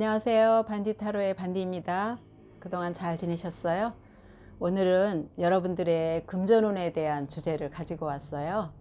안녕하세요. 반디타로의 반디입니다. 그동안 잘 지내셨어요? 오늘은 여러분들의 금전운에 대한 주제를 가지고 왔어요.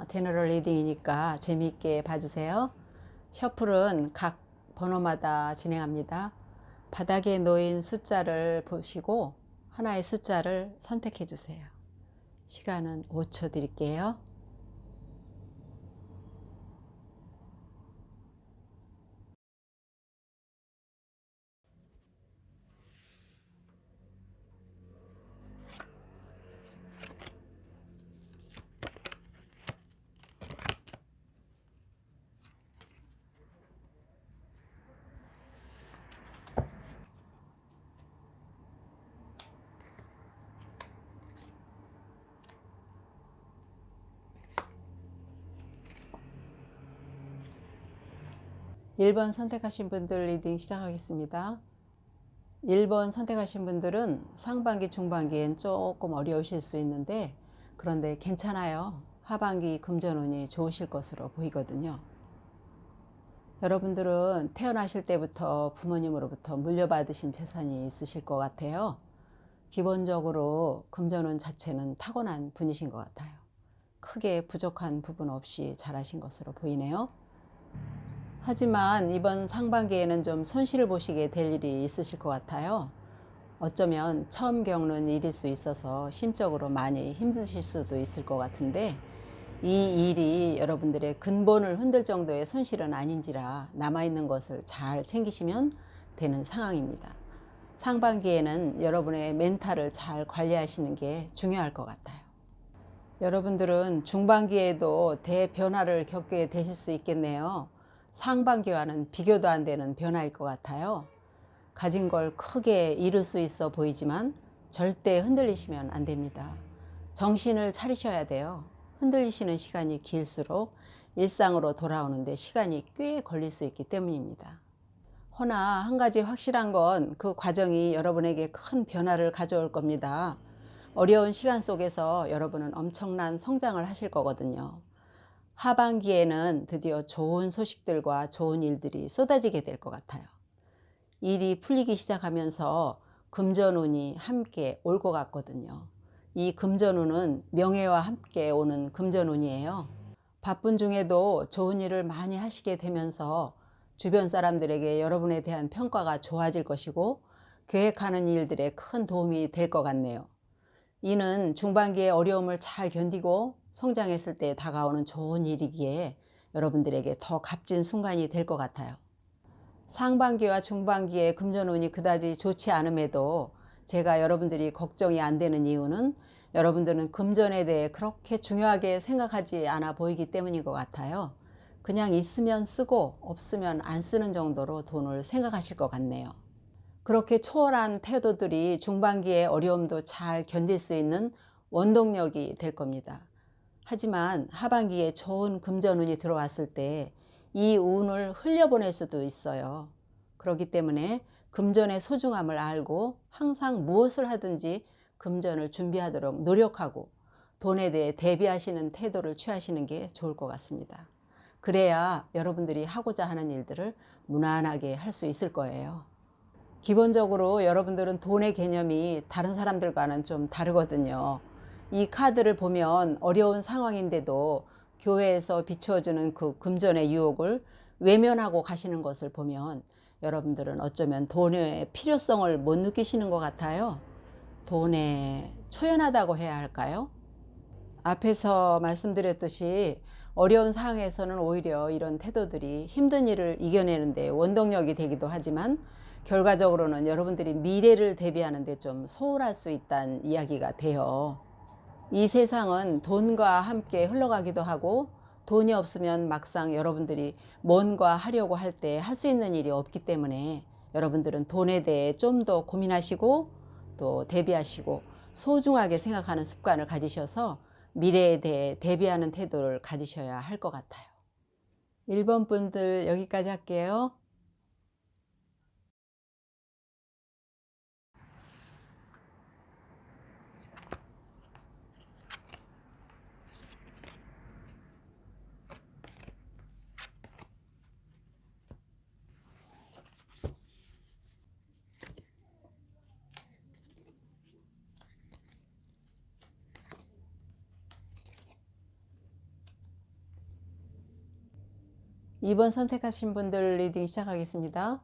제너럴 리딩이니까 재미있게 봐주세요. 셔플은 각 번호마다 진행합니다. 바닥에 놓인 숫자를 보시고 하나의 숫자를 선택해 주세요. 시간은 5초 드릴게요. 1번 선택하신 분들 리딩 시작하겠습니다. 1번 선택하신 분들은 상반기, 중반기엔 조금 어려우실 수 있는데 그런데 괜찮아요. 하반기 금전운이 좋으실 것으로 보이거든요. 여러분들은 태어나실 때부터 부모님으로부터 물려받으신 재산이 있으실 것 같아요. 기본적으로 금전운 자체는 타고난 분이신 것 같아요. 크게 부족한 부분 없이 잘하신 것으로 보이네요. 하지만 이번 상반기에는 좀 손실을 보시게 될 일이 있으실 것 같아요. 어쩌면 처음 겪는 일일 수 있어서 심적으로 많이 힘드실 수도 있을 것 같은데 이 일이 여러분들의 근본을 흔들 정도의 손실은 아닌지라 남아있는 것을 잘 챙기시면 되는 상황입니다. 상반기에는 여러분의 멘탈을 잘 관리하시는 게 중요할 것 같아요. 여러분들은 중반기에도 대변화를 겪게 되실 수 있겠네요. 상반기와는 비교도 안 되는 변화일 것 같아요. 가진 걸 크게 잃을 수 있어 보이지만 절대 흔들리시면 안 됩니다. 정신을 차리셔야 돼요. 흔들리시는 시간이 길수록 일상으로 돌아오는데 시간이 꽤 걸릴 수 있기 때문입니다. 허나 한 가지 확실한 건 그 과정이 여러분에게 큰 변화를 가져올 겁니다. 어려운 시간 속에서 여러분은 엄청난 성장을 하실 거거든요. 하반기에는 드디어 좋은 소식들과 좋은 일들이 쏟아지게 될 것 같아요. 일이 풀리기 시작하면서 금전운이 함께 올 것 같거든요. 이 금전운은 명예와 함께 오는 금전운이에요. 바쁜 중에도 좋은 일을 많이 하시게 되면서 주변 사람들에게 여러분에 대한 평가가 좋아질 것이고 계획하는 일들에 큰 도움이 될 것 같네요. 이는 중반기의 어려움을 잘 견디고 성장했을 때 다가오는 좋은 일이기에 여러분들에게 더 값진 순간이 될 것 같아요. 상반기와 중반기에 금전운이 그다지 좋지 않음에도 제가 여러분들이 걱정이 안 되는 이유는 여러분들은 금전에 대해 그렇게 중요하게 생각하지 않아 보이기 때문인 것 같아요. 그냥 있으면 쓰고 없으면 안 쓰는 정도로 돈을 생각하실 것 같네요. 그렇게 초월한 태도들이 중반기의 어려움도 잘 견딜 수 있는 원동력이 될 겁니다. 하지만 하반기에 좋은 금전운이 들어왔을 때 이 운을 흘려보낼 수도 있어요. 그렇기 때문에 금전의 소중함을 알고 항상 무엇을 하든지 금전을 준비하도록 노력하고 돈에 대해 대비하시는 태도를 취하시는 게 좋을 것 같습니다. 그래야 여러분들이 하고자 하는 일들을 무난하게 할 수 있을 거예요. 기본적으로 여러분들은 돈의 개념이 다른 사람들과는 좀 다르거든요. 이 카드를 보면 어려운 상황인데도 교회에서 비추어주는 그 금전의 유혹을 외면하고 가시는 것을 보면 여러분들은 어쩌면 돈의 필요성을 못 느끼시는 것 같아요. 돈에 초연하다고 해야 할까요? 앞에서 말씀드렸듯이 어려운 상황에서는 오히려 이런 태도들이 힘든 일을 이겨내는 데 원동력이 되기도 하지만 결과적으로는 여러분들이 미래를 대비하는 데 좀 소홀할 수 있다는 이야기가 돼요. 이 세상은 돈과 함께 흘러가기도 하고 돈이 없으면 막상 여러분들이 뭔가 하려고 할 때 할 수 있는 일이 없기 때문에 여러분들은 돈에 대해 좀 더 고민하시고 또 대비하시고 소중하게 생각하는 습관을 가지셔서 미래에 대해 대비하는 태도를 가지셔야 할 것 같아요. 1번 분들 여기까지 할게요. 2번 선택하신 분들 리딩 시작하겠습니다.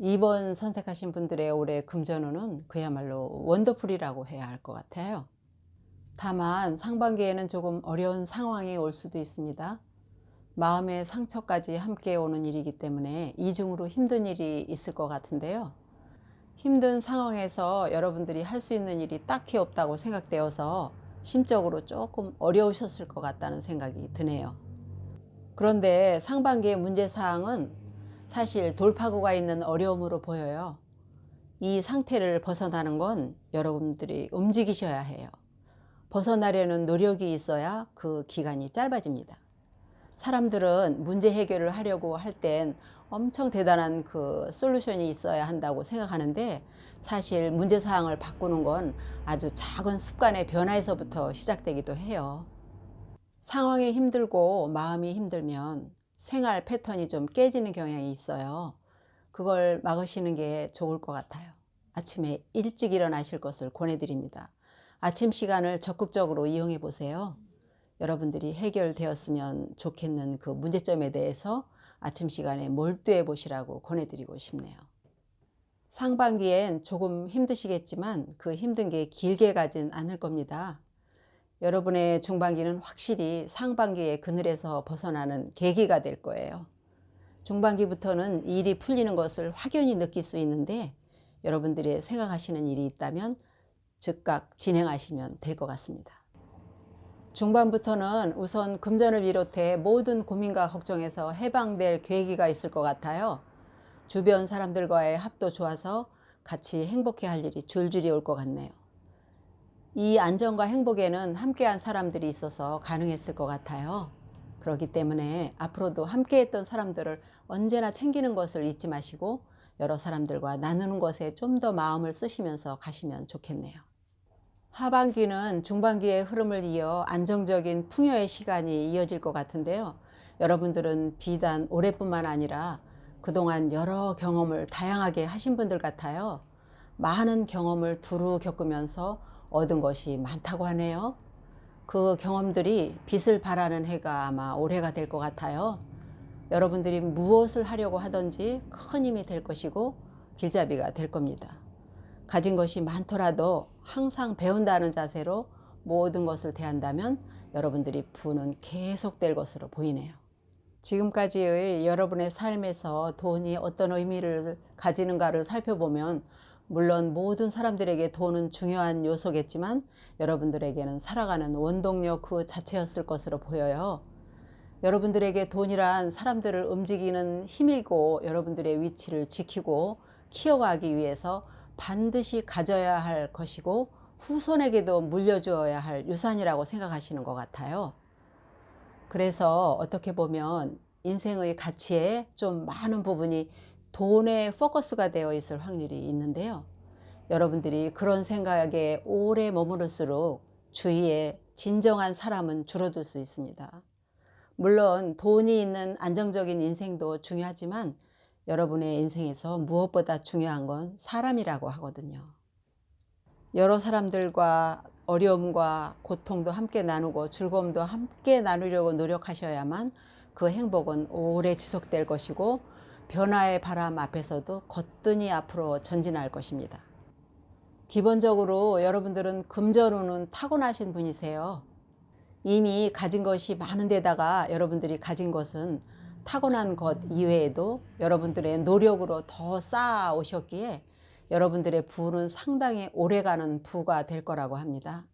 2번 선택하신 분들의 올해 금전운은 그야말로 원더풀이라고 해야 할 것 같아요. 다만 상반기에는 조금 어려운 상황이 올 수도 있습니다. 마음의 상처까지 함께 오는 일이기 때문에 이중으로 힘든 일이 있을 것 같은데요. 힘든 상황에서 여러분들이 할 수 있는 일이 딱히 없다고 생각되어서 심적으로 조금 어려우셨을 것 같다는 생각이 드네요. 그런데 상반기의 문제사항은 사실 돌파구가 있는 어려움으로 보여요. 이 상태를 벗어나는 건 여러분들이 움직이셔야 해요. 벗어나려는 노력이 있어야 그 기간이 짧아집니다. 사람들은 문제 해결을 하려고 할 땐 엄청 대단한 그 솔루션이 있어야 한다고 생각하는데 사실 문제사항을 바꾸는 건 아주 작은 습관의 변화에서부터 시작되기도 해요. 상황이 힘들고 마음이 힘들면 생활 패턴이 좀 깨지는 경향이 있어요. 그걸 막으시는 게 좋을 것 같아요. 아침에 일찍 일어나실 것을 권해드립니다. 아침 시간을 적극적으로 이용해 보세요. 여러분들이 해결되었으면 좋겠는 그 문제점에 대해서 아침 시간에 몰두해 보시라고 권해드리고 싶네요. 상반기엔 조금 힘드시겠지만 그 힘든 게 길게 가진 않을 겁니다. 여러분의 중반기는 확실히 상반기의 그늘에서 벗어나는 계기가 될 거예요. 중반기부터는 일이 풀리는 것을 확연히 느낄 수 있는데 여러분들이 생각하시는 일이 있다면 즉각 진행하시면 될 것 같습니다. 중반부터는 우선 금전을 비롯해 모든 고민과 걱정에서 해방될 계기가 있을 것 같아요. 주변 사람들과의 합도 좋아서 같이 행복해 할 일이 줄줄이 올 것 같네요. 이 안정과 행복에는 함께한 사람들이 있어서 가능했을 것 같아요. 그렇기 때문에 앞으로도 함께했던 사람들을 언제나 챙기는 것을 잊지 마시고 여러 사람들과 나누는 것에 좀 더 마음을 쓰시면서 가시면 좋겠네요. 하반기는 중반기의 흐름을 이어 안정적인 풍요의 시간이 이어질 것 같은데요. 여러분들은 비단 올해뿐만 아니라 그동안 여러 경험을 다양하게 하신 분들 같아요. 많은 경험을 두루 겪으면서 얻은 것이 많다고 하네요. 그 경험들이 빛을 발하는 해가 아마 올해가 될 것 같아요. 여러분들이 무엇을 하려고 하든지 큰 힘이 될 것이고 길잡이가 될 겁니다. 가진 것이 많더라도 항상 배운다는 자세로 모든 것을 대한다면 여러분들이 부는 계속될 것으로 보이네요. 지금까지의 여러분의 삶에서 돈이 어떤 의미를 가지는가를 살펴보면 물론 모든 사람들에게 돈은 중요한 요소겠지만 여러분들에게는 살아가는 원동력 그 자체였을 것으로 보여요. 여러분들에게 돈이란 사람들을 움직이는 힘이고 여러분들의 위치를 지키고 키워가기 위해서 반드시 가져야 할 것이고 후손에게도 물려주어야 할 유산이라고 생각하시는 것 같아요. 그래서 어떻게 보면 인생의 가치에 좀 많은 부분이 돈에 포커스가 되어 있을 확률이 있는데요. 여러분들이 그런 생각에 오래 머무를수록 주위에 진정한 사람은 줄어들 수 있습니다. 물론 돈이 있는 안정적인 인생도 중요하지만 여러분의 인생에서 무엇보다 중요한 건 사람이라고 하거든요. 여러 사람들과 어려움과 고통도 함께 나누고 즐거움도 함께 나누려고 노력하셔야만 그 행복은 오래 지속될 것이고 변화의 바람 앞에서도 거뜬히 앞으로 전진할 것입니다. 기본적으로 여러분들은 금전운은 타고나신 분이세요. 이미 가진 것이 많은 데다가 여러분들이 가진 것은 타고난 것 이외에도 여러분들의 노력으로 더 쌓아 오셨기에 여러분들의 부는 상당히 오래가는 부가 될 거라고 합니다.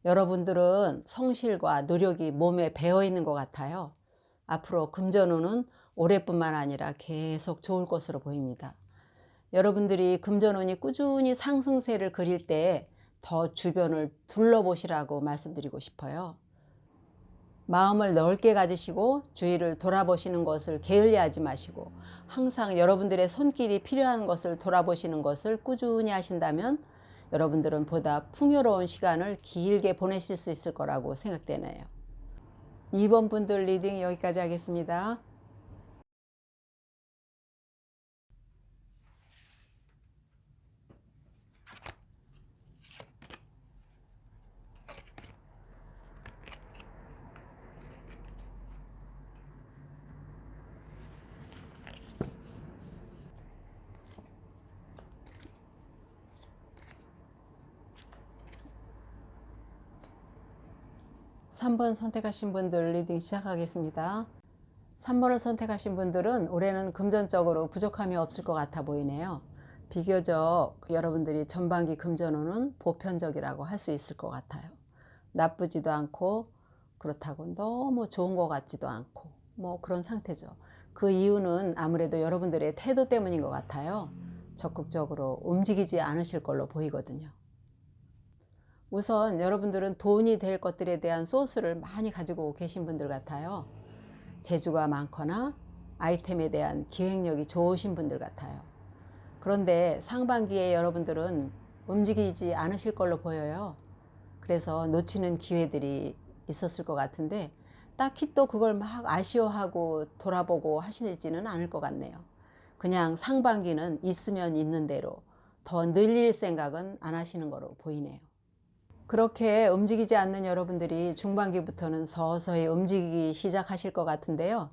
여러분들은 성실과 노력이 몸에 배어 있는 것 같아요. 앞으로 금전운은 올해뿐만 아니라 계속 좋을 것으로 보입니다. 여러분들이 금전운이 꾸준히 상승세를 그릴 때 더 주변을 둘러보시라고 말씀드리고 싶어요. 마음을 넓게 가지시고 주위를 돌아보시는 것을 게을리하지 마시고 항상 여러분들의 손길이 필요한 것을 돌아보시는 것을 꾸준히 하신다면 여러분들은 보다 풍요로운 시간을 길게 보내실 수 있을 거라고 생각되네요. 2번 분들 리딩 여기까지 하겠습니다. 3번 선택하신 분들 리딩 시작하겠습니다. 3번을 선택하신 분들은 올해는 금전적으로 부족함이 없을 것 같아 보이네요. 비교적 여러분들이 전반기 금전운은 보편적이라고 할 수 있을 것 같아요. 나쁘지도 않고 그렇다고 너무 좋은 것 같지도 않고 뭐 그런 상태죠. 그 이유는 아무래도 여러분들의 태도 때문인 것 같아요. 적극적으로 움직이지 않으실 걸로 보이거든요. 우선 여러분들은 돈이 될 것들에 대한 소스를 많이 가지고 계신 분들 같아요. 재주가 많거나 아이템에 대한 기획력이 좋으신 분들 같아요. 그런데 상반기에 여러분들은 움직이지 않으실 걸로 보여요. 그래서 놓치는 기회들이 있었을 것 같은데 딱히 또 그걸 막 아쉬워하고 돌아보고 하시지는 않을 것 같네요. 그냥 상반기는 있으면 있는 대로 더 늘릴 생각은 안 하시는 거로 보이네요. 그렇게 움직이지 않는 여러분들이 중반기부터는 서서히 움직이기 시작하실 것 같은데요.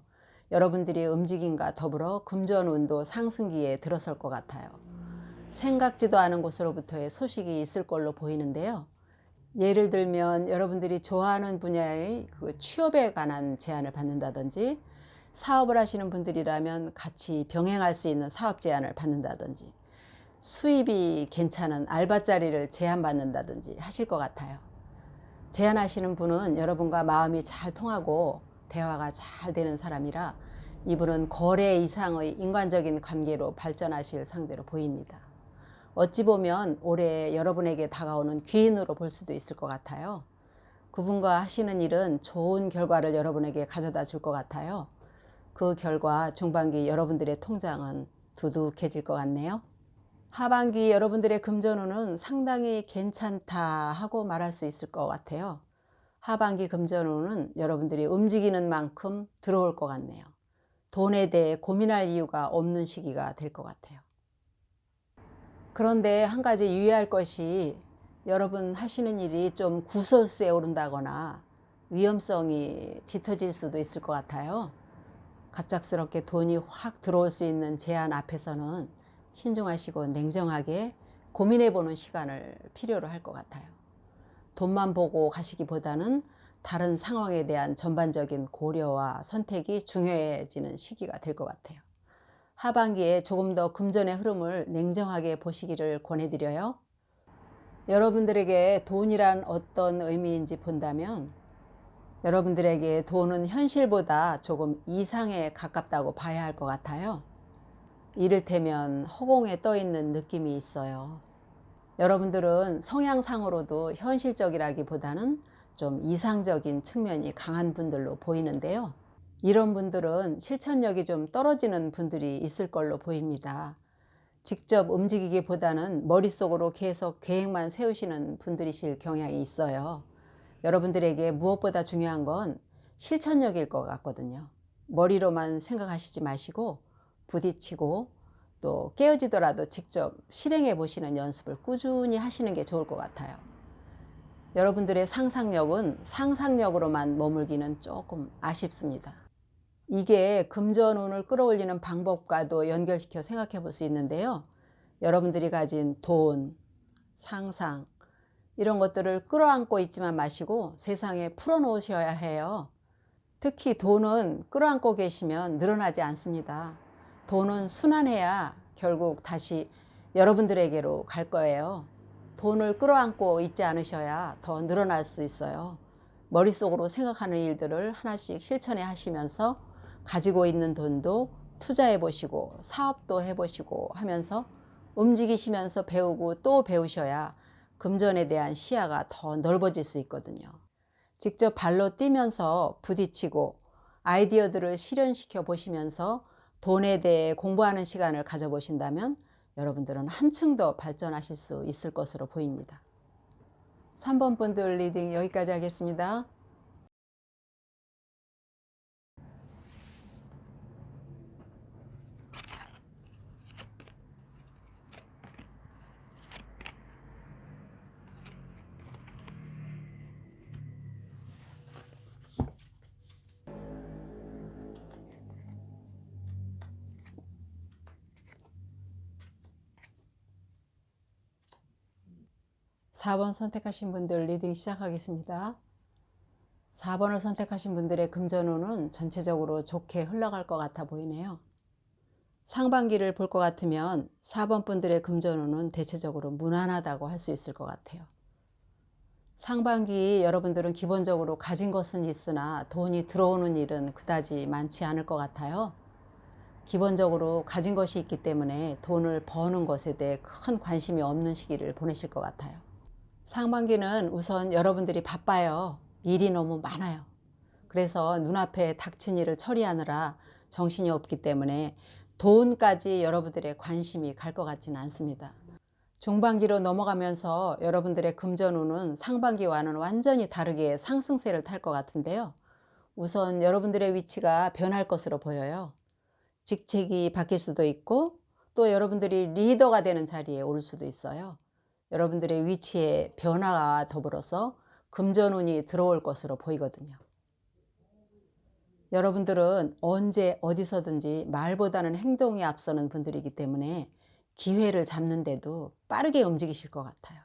여러분들이 움직임과 더불어 금전운도 상승기에 들어설 것 같아요. 생각지도 않은 곳으로부터의 소식이 있을 걸로 보이는데요. 예를 들면 여러분들이 좋아하는 분야의 그 취업에 관한 제안을 받는다든지, 사업을 하시는 분들이라면 같이 병행할 수 있는 사업 제안을 받는다든지, 수입이 괜찮은 알바 자리를 제안받는다든지 하실 것 같아요. 제안하시는 분은 여러분과 마음이 잘 통하고 대화가 잘 되는 사람이라 이분은 거래 이상의 인간적인 관계로 발전하실 상대로 보입니다. 어찌 보면 올해 여러분에게 다가오는 귀인으로 볼 수도 있을 것 같아요. 그분과 하시는 일은 좋은 결과를 여러분에게 가져다 줄 것 같아요. 그 결과 중반기 여러분들의 통장은 두둑해질 것 같네요. 하반기 여러분들의 금전운은 상당히 괜찮다 하고 말할 수 있을 것 같아요. 하반기 금전운은 여러분들이 움직이는 만큼 들어올 것 같네요. 돈에 대해 고민할 이유가 없는 시기가 될 것 같아요. 그런데 한 가지 유의할 것이 여러분 하시는 일이 좀 구설수에 오른다거나 위험성이 짙어질 수도 있을 것 같아요. 갑작스럽게 돈이 확 들어올 수 있는 제안 앞에서는 신중하시고 냉정하게 고민해 보는 시간을 필요로 할 것 같아요. 돈만 보고 가시기보다는 다른 상황에 대한 전반적인 고려와 선택이 중요해지는 시기가 될 것 같아요. 하반기에 조금 더 금전의 흐름을 냉정하게 보시기를 권해드려요. 여러분들에게 돈이란 어떤 의미인지 본다면 여러분들에게 돈은 현실보다 조금 이상에 가깝다고 봐야 할 것 같아요. 이를테면 허공에 떠 있는 느낌이 있어요. 여러분들은 성향상으로도 현실적이라기보다는 좀 이상적인 측면이 강한 분들로 보이는데요. 이런 분들은 실천력이 좀 떨어지는 분들이 있을 걸로 보입니다. 직접 움직이기보다는 머릿속으로 계속 계획만 세우시는 분들이실 경향이 있어요. 여러분들에게 무엇보다 중요한 건 실천력일 것 같거든요. 머리로만 생각하시지 마시고 부딪히고 또 깨어지더라도 직접 실행해 보시는 연습을 꾸준히 하시는 게 좋을 것 같아요. 여러분들의 상상력은 상상력으로만 머물기는 조금 아쉽습니다. 이게 금전운을 끌어올리는 방법과도 연결시켜 생각해 볼 수 있는데요. 여러분들이 가진 돈, 상상 이런 것들을 끌어안고 있지만 마시고 세상에 풀어놓으셔야 해요. 특히 돈은 끌어안고 계시면 늘어나지 않습니다. 돈은 순환해야 결국 다시 여러분들에게로 갈 거예요. 돈을 끌어안고 있지 않으셔야 더 늘어날 수 있어요. 머릿속으로 생각하는 일들을 하나씩 실천해 하시면서 가지고 있는 돈도 투자해 보시고 사업도 해 보시고 하면서 움직이시면서 배우고 또 배우셔야 금전에 대한 시야가 더 넓어질 수 있거든요. 직접 발로 뛰면서 부딪히고 아이디어들을 실현시켜 보시면서 돈에 대해 공부하는 시간을 가져보신다면 여러분들은 한층 더 발전하실 수 있을 것으로 보입니다. 3번 분들 리딩 여기까지 하겠습니다. 4번 선택하신 분들 리딩 시작하겠습니다. 4번을 선택하신 분들의 금전운은 전체적으로 좋게 흘러갈 것 같아 보이네요. 상반기를 볼 것 같으면 4번 분들의 금전운은 대체적으로 무난하다고 할 수 있을 것 같아요. 상반기 여러분들은 기본적으로 가진 것은 있으나 돈이 들어오는 일은 그다지 많지 않을 것 같아요. 기본적으로 가진 것이 있기 때문에 돈을 버는 것에 대해 큰 관심이 없는 시기를 보내실 것 같아요. 상반기는 우선 여러분들이 바빠요. 일이 너무 많아요. 그래서 눈앞에 닥친 일을 처리하느라 정신이 없기 때문에 돈까지 여러분들의 관심이 갈 것 같지는 않습니다. 중반기로 넘어가면서 여러분들의 금전운은 상반기와는 완전히 다르게 상승세를 탈 것 같은데요. 우선 여러분들의 위치가 변할 것으로 보여요. 직책이 바뀔 수도 있고 또 여러분들이 리더가 되는 자리에 오를 수도 있어요. 여러분들의 위치의 변화와 더불어서 금전운이 들어올 것으로 보이거든요. 여러분들은 언제 어디서든지 말보다는 행동이 앞서는 분들이기 때문에 기회를 잡는데도 빠르게 움직이실 것 같아요.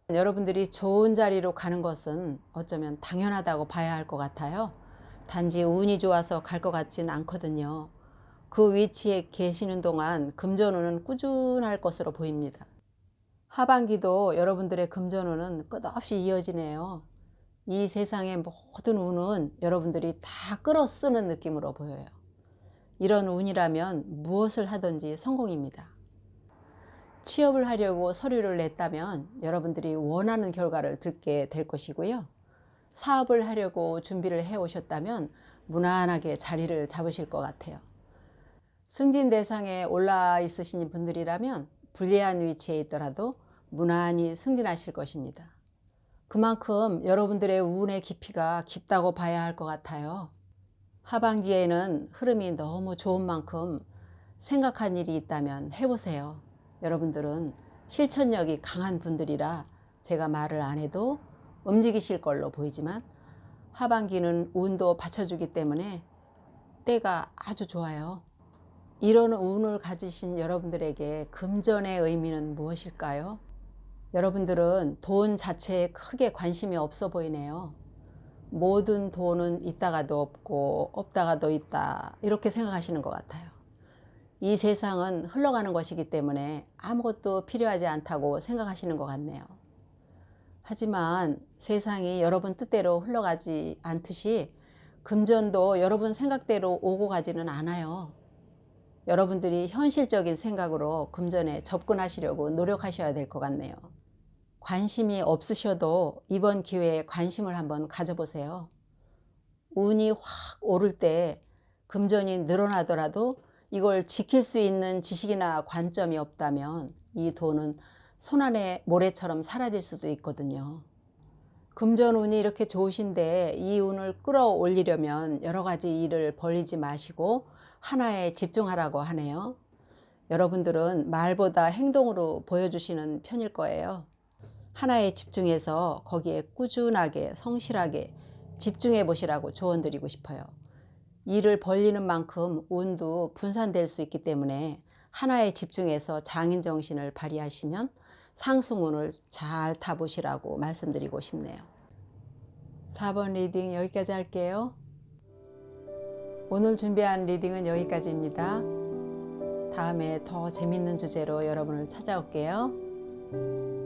여러분들이 좋은 자리로 가는 것은 어쩌면 당연하다고 봐야 할 것 같아요. 단지 운이 좋아서 갈 것 같진 않거든요. 그 위치에 계시는 동안 금전운은 꾸준할 것으로 보입니다. 하반기도 여러분들의 금전운은 끝없이 이어지네요. 이 세상의 모든 운은 여러분들이 다 끌어쓰는 느낌으로 보여요. 이런 운이라면 무엇을 하든지 성공입니다. 취업을 하려고 서류를 냈다면 여러분들이 원하는 결과를 듣게 될 것이고요. 사업을 하려고 준비를 해오셨다면 무난하게 자리를 잡으실 것 같아요. 승진 대상에 올라 있으신 분들이라면 불리한 위치에 있더라도 무난히 승진하실 것입니다. 그만큼 여러분들의 운의 깊이가 깊다고 봐야 할 것 같아요. 하반기에는 흐름이 너무 좋은 만큼 생각한 일이 있다면 해보세요. 여러분들은 실천력이 강한 분들이라 제가 말을 안 해도 움직이실 걸로 보이지만 하반기는 운도 받쳐주기 때문에 때가 아주 좋아요. 이런 운을 가지신 여러분들에게 금전의 의미는 무엇일까요? 여러분들은 돈 자체에 크게 관심이 없어 보이네요. 모든 돈은 있다가도 없고 없다가도 있다 이렇게 생각하시는 것 같아요. 이 세상은 흘러가는 것이기 때문에 아무것도 필요하지 않다고 생각하시는 것 같네요. 하지만 세상이 여러분 뜻대로 흘러가지 않듯이 금전도 여러분 생각대로 오고 가지는 않아요. 여러분들이 현실적인 생각으로 금전에 접근하시려고 노력하셔야 될 것 같네요. 관심이 없으셔도 이번 기회에 관심을 한번 가져보세요. 운이 확 오를 때 금전이 늘어나더라도 이걸 지킬 수 있는 지식이나 관점이 없다면 이 돈은 손안의 모래처럼 사라질 수도 있거든요. 금전운이 이렇게 좋으신데 이 운을 끌어올리려면 여러 가지 일을 벌리지 마시고 하나에 집중하라고 하네요. 여러분들은 말보다 행동으로 보여주시는 편일 거예요. 하나에 집중해서 거기에 꾸준하게 성실하게 집중해 보시라고 조언드리고 싶어요. 일을 벌리는 만큼 운도 분산될 수 있기 때문에 하나에 집중해서 장인정신을 발휘하시면 상승운을 잘 타보시라고 말씀드리고 싶네요. 4번 리딩 여기까지 할게요. 오늘 준비한 리딩은 여기까지입니다. 다음에 더 재밌는 주제로 여러분을 찾아올게요.